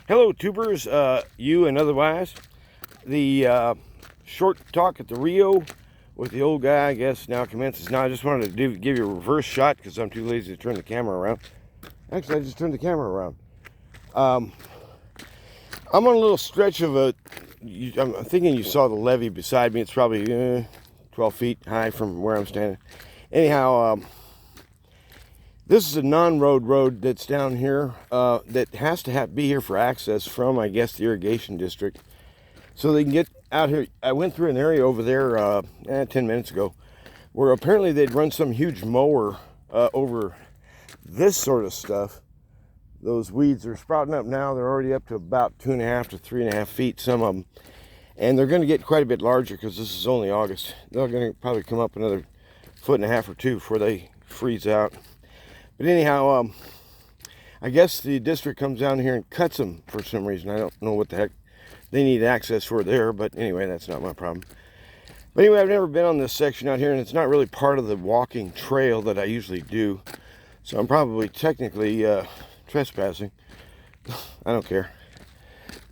Hello, tubers, you and otherwise. The short talk at the Rio with the old guy, I guess, now commences. Now, I just wanted to give you a reverse shot because I'm too lazy to turn the camera around. Actually, I just turned the camera around. I'm on a little stretch of I'm thinking you saw the levee beside me. It's probably 12 feet high from where I'm standing. Anyhow, this is a non-road road that's down here that has to be here for access from, I guess, the irrigation district. So they can get out here. I went through an area over there 10 minutes ago where apparently they'd run some huge mower over this sort of stuff. Those weeds are sprouting up now. They're already up to about 2.5 to 3.5 feet, some of them. And they're going to get quite a bit larger because this is only August. They're going to probably come up another 1.5 or 2 before they freeze out. But anyhow, I guess the district comes down here and cuts them for some reason. I don't know what the heck they need access for there, but anyway, that's not my problem. But anyway, I've never been on this section out here, and it's not really part of the walking trail that I usually do. So I'm probably technically trespassing. I don't care.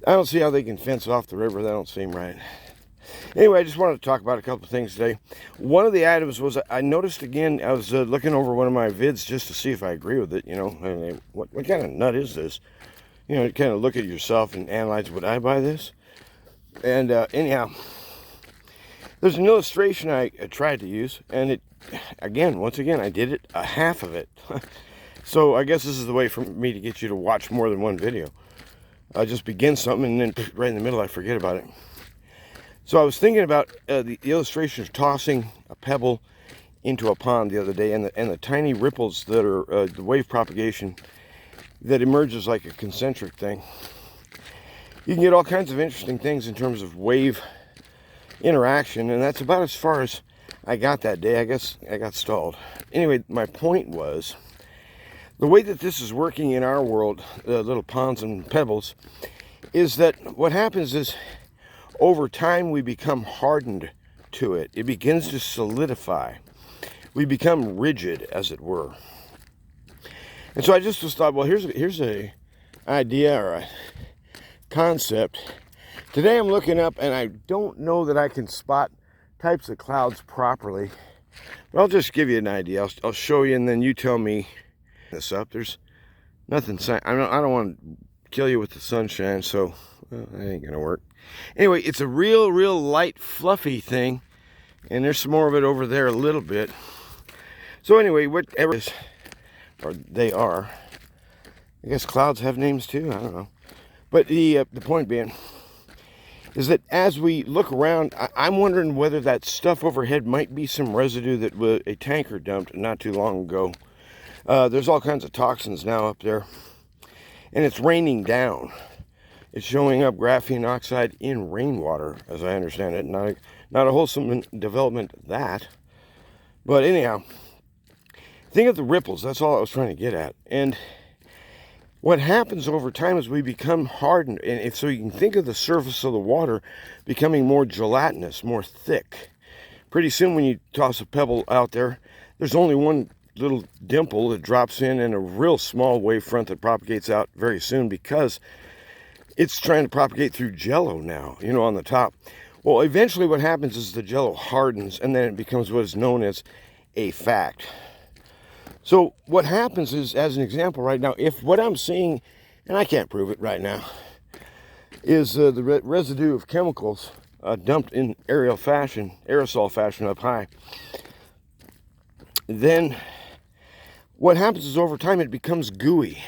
I don't see how they can fence off the river. That don't seem right. Anyway, I just wanted to talk about a couple of things today. One of the items was I noticed again, I was looking over one of my vids just to see if I agree with it. You know, and what kind of nut is this? You know, kind of look at yourself and analyze, would I buy this? And anyhow, there's an illustration I tried to use, and once again, I did it, half of it. So I guess this is the way for me to get you to watch more than one video. I just begin something and then right in the middle I forget about it. So I was thinking about the illustration of tossing a pebble into a pond the other day, and the tiny ripples that are the wave propagation that emerges like a concentric thing. You can get all kinds of interesting things in terms of wave interaction, and that's about as far as I got that day. I guess I got stalled. Anyway, my point was, the way that this is working in our world, the little ponds and pebbles, is that what happens is over time we become hardened to it. It begins to solidify. We become rigid, as it were. And so I just thought, well, here's a idea or a concept. Today I'm looking up and I don't know that I can spot types of clouds properly. But I'll just give you an idea. I'll show you and then you tell me this up. There's nothing. I don't want to kill you with the sunshine, so that ain't gonna work. Anyway, it's a real light, fluffy thing, and there's some more of it over there a little bit. So anyway, whatever it is, or they are, I guess clouds have names too, I don't know. But the point being is that as we look around, I'm wondering whether that stuff overhead might be some residue that a tanker dumped not too long ago. There's all kinds of toxins now up there, and it's raining down. It's showing up graphene oxide in rainwater, as I understand it. Not a wholesome development, that. But anyhow, think of the ripples. That's all I was trying to get at. And what happens over time is we become hardened. And so you can think of the surface of the water becoming more gelatinous, more thick. Pretty soon when you toss a pebble out there, there's only one little dimple that drops in and a real small wave front that propagates out very soon because it's trying to propagate through jello now, you know, on the top. Well, eventually what happens is the jello hardens and then it becomes what is known as a fact. So what happens is, as an example right now, if what I'm seeing, and I can't prove it right now, is the residue of chemicals dumped in aerosol fashion up high, then what happens is over time it becomes gooey.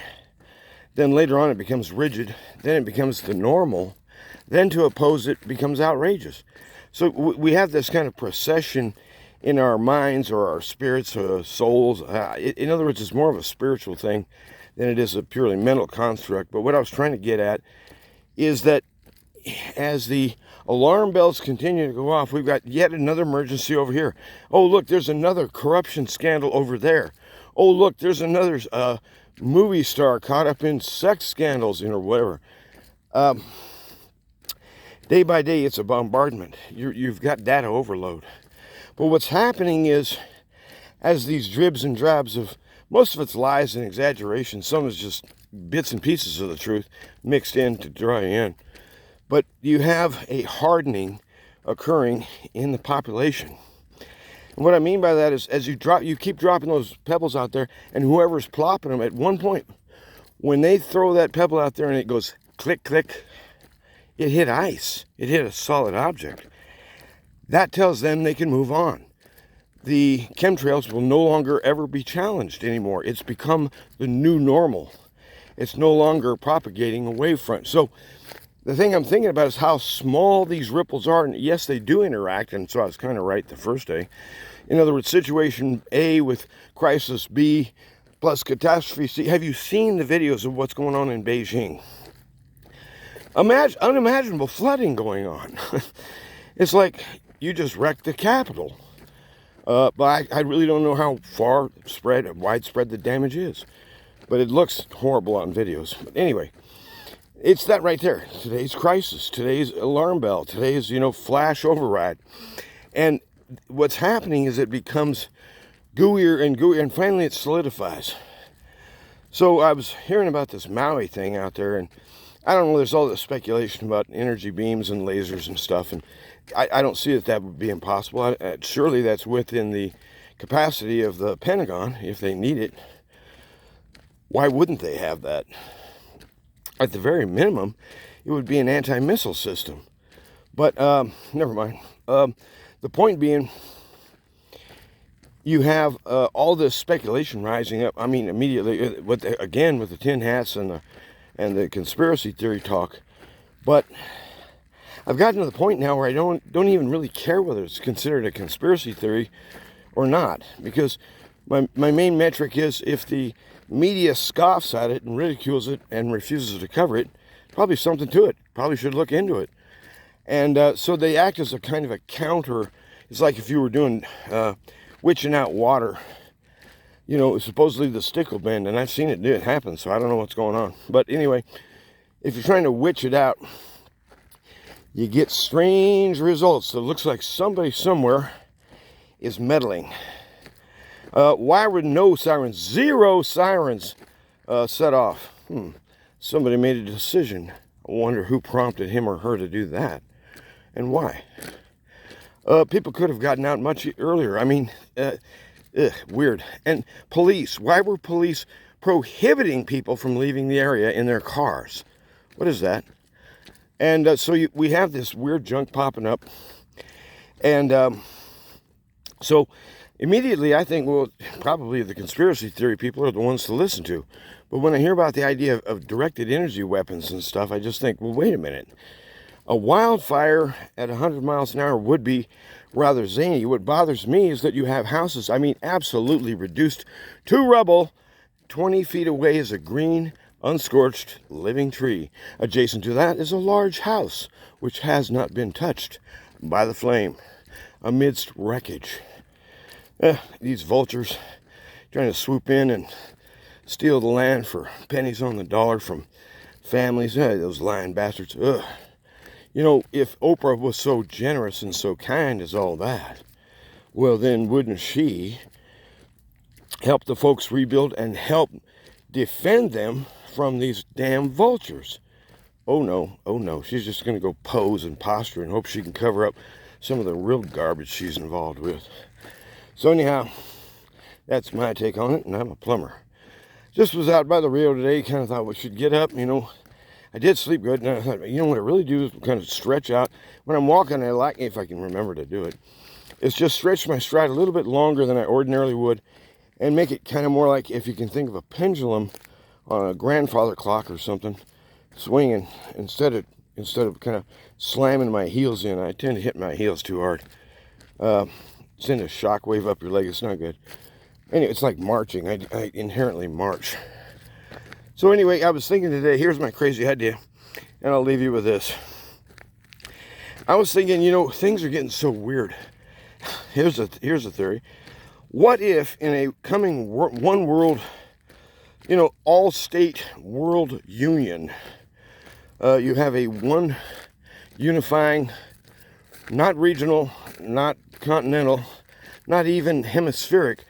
Then later on it becomes rigid. Then it becomes the normal. Then to oppose it becomes outrageous. So we have this kind of procession in our minds or our spirits or souls. In other words, it's more of a spiritual thing than it is a purely mental construct. But what I was trying to get at is that as the alarm bells continue to go off, we've got yet another emergency over here. Oh, look, there's another corruption scandal over there. Oh, look, there's another movie star caught up in sex scandals, or whatever. Day by day, it's a bombardment. You've got data overload. But what's happening is, as these dribs and drabs of, most of it's lies and exaggeration, some is just bits and pieces of the truth mixed in to draw you in. But you have a hardening occurring in the population. And what I mean by that is, as you keep dropping those pebbles out there, and whoever's plopping them, at one point, when they throw that pebble out there and it goes click, click, it hit ice. It hit a solid object. That tells them they can move on. The chemtrails will no longer ever be challenged anymore. It's become the new normal. It's no longer propagating a wavefront. So the thing I'm thinking about is how small these ripples are. And yes, they do interact, and so I was kind of right the first day. In other words, situation A with crisis B plus catastrophe C. Have you seen the videos of what's going on in Beijing? Unimaginable flooding going on. It's like you just wrecked the capital. But I really don't know how widespread the damage is. But it looks horrible on videos. But anyway, it's that right there. Today's crisis, today's alarm bell, today's, flash override. And what's happening is it becomes gooier and gooier, and finally it solidifies. So I was hearing about this Maui thing out there, and I don't know, there's all this speculation about energy beams and lasers and stuff, and I don't see that would be impossible. Surely that's within the capacity of the Pentagon if they need it. Why wouldn't they have that? At the very minimum, it would be an anti-missile system. But never mind. The point being, you have all this speculation rising up. I mean, immediately, with the tin hats and the conspiracy theory talk. But I've gotten to the point now where I don't even really care whether it's considered a conspiracy theory or not, because my main metric is if the media scoffs at it and ridicules it and refuses to cover it, probably something to it. Probably should look into it. And so they act as a kind of a counter. It's like if you were doing witching out water. Supposedly the stick will bend, and I've seen it happen, so I don't know what's going on. But anyway, if you're trying to witch it out, you get strange results. So it looks like somebody somewhere is meddling. Why were no sirens, 0 sirens set off? Somebody made a decision. I wonder who prompted him or her to do that, and why. People could have gotten out much earlier. I mean, weird. And police. Why were police prohibiting people from leaving the area in their cars? What is that? And so we have this weird junk popping up. And so immediately I think, well, probably the conspiracy theory people are the ones to listen to. But when I hear about the idea of directed energy weapons and stuff, I just think, well, wait a minute. A wildfire at 100 miles an hour would be rather zany. What bothers me is that you have houses, absolutely reduced to rubble. 20 feet away is a green, unscorched, living tree. Adjacent to that is a large house, which has not been touched by the flame, amidst wreckage. These vultures trying to swoop in and steal the land for pennies on the dollar from families. Those lying bastards. Ugh. If Oprah was so generous and so kind as all that, well, then wouldn't she help the folks rebuild and help defend them from these damn vultures? Oh no. She's just going to go pose and posture and hope she can cover up some of the real garbage she's involved with. So anyhow, that's my take on it, and I'm a plumber. Just was out by the Rio today, kind of thought we should get up, I did sleep good, and I thought, what I really do is kind of stretch out. When I'm walking, I like, if I can remember to do it, is just stretch my stride a little bit longer than I ordinarily would, and make it kind of more like, if you can think of a pendulum on a grandfather clock or something, swinging, instead of kind of slamming my heels in. I tend to hit my heels too hard. Send a shock wave up your leg. It's not good. Anyway, it's like marching. I inherently march. So anyway, I was thinking today, here's my crazy idea, and I'll leave you with this. I was thinking, things are getting so weird. Here's a theory. What if in a coming one world, all state world union, you have a one unifying, not regional, not continental, not even hemispheric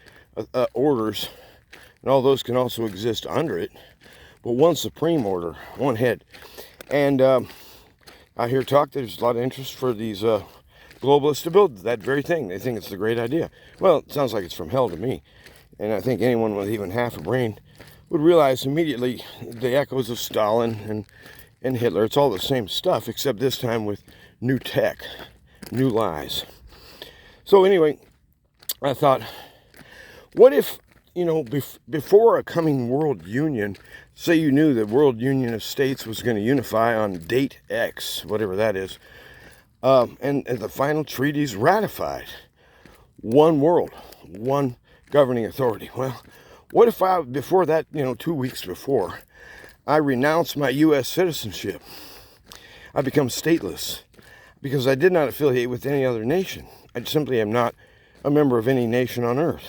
orders, and all those can also exist under it. but one supreme order, one head. And I hear talk there's a lot of interest for these globalists to build that very thing. They think it's a great idea. Well, it sounds like it's from hell to me. And I think anyone with even half a brain would realize immediately the echoes of Stalin and Hitler. It's all the same stuff, except this time with new tech, new lies. So anyway, I thought, what if, before a coming world union, say you knew the World Union of States was going to unify on date X, whatever that is, and the final treaties ratified. One world, one governing authority. Well, what if before that, 2 weeks before, I renounce my U.S. citizenship? I become stateless because I did not affiliate with any other nation. I simply am not a member of any nation on earth.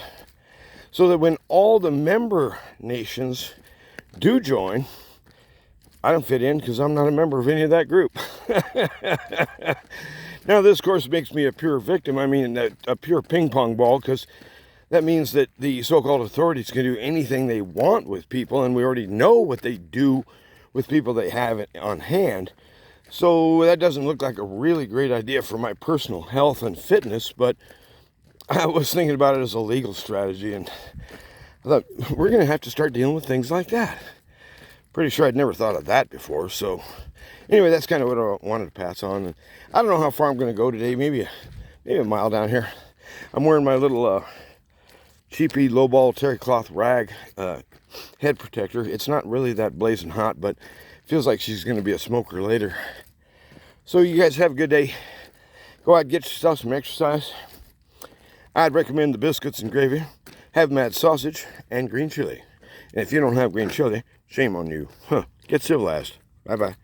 So that when all the member nations do join, I don't fit in because I'm not a member of any of that group. Now, this, of course, makes me a pure victim. I mean, a pure ping pong ball, because that means that the so-called authorities can do anything they want with people, and we already know what they do with people they have on hand. So that doesn't look like a really great idea for my personal health and fitness, but I was thinking about it as a legal strategy, and I thought, we're going to have to start dealing with things like that. Pretty sure I'd never thought of that before. So anyway, that's kind of what I wanted to pass on. And I don't know how far I'm going to go today, maybe a mile down here. I'm wearing my little cheapy lowball terry cloth rag head protector. It's not really that blazing hot, but it feels like she's going to be a smoker later. So you guys have a good day. Go out and get yourself some exercise. I'd recommend the biscuits and gravy. Have mad sausage and green chili. And if you don't have green chili, shame on you. Get civilized. Bye-bye.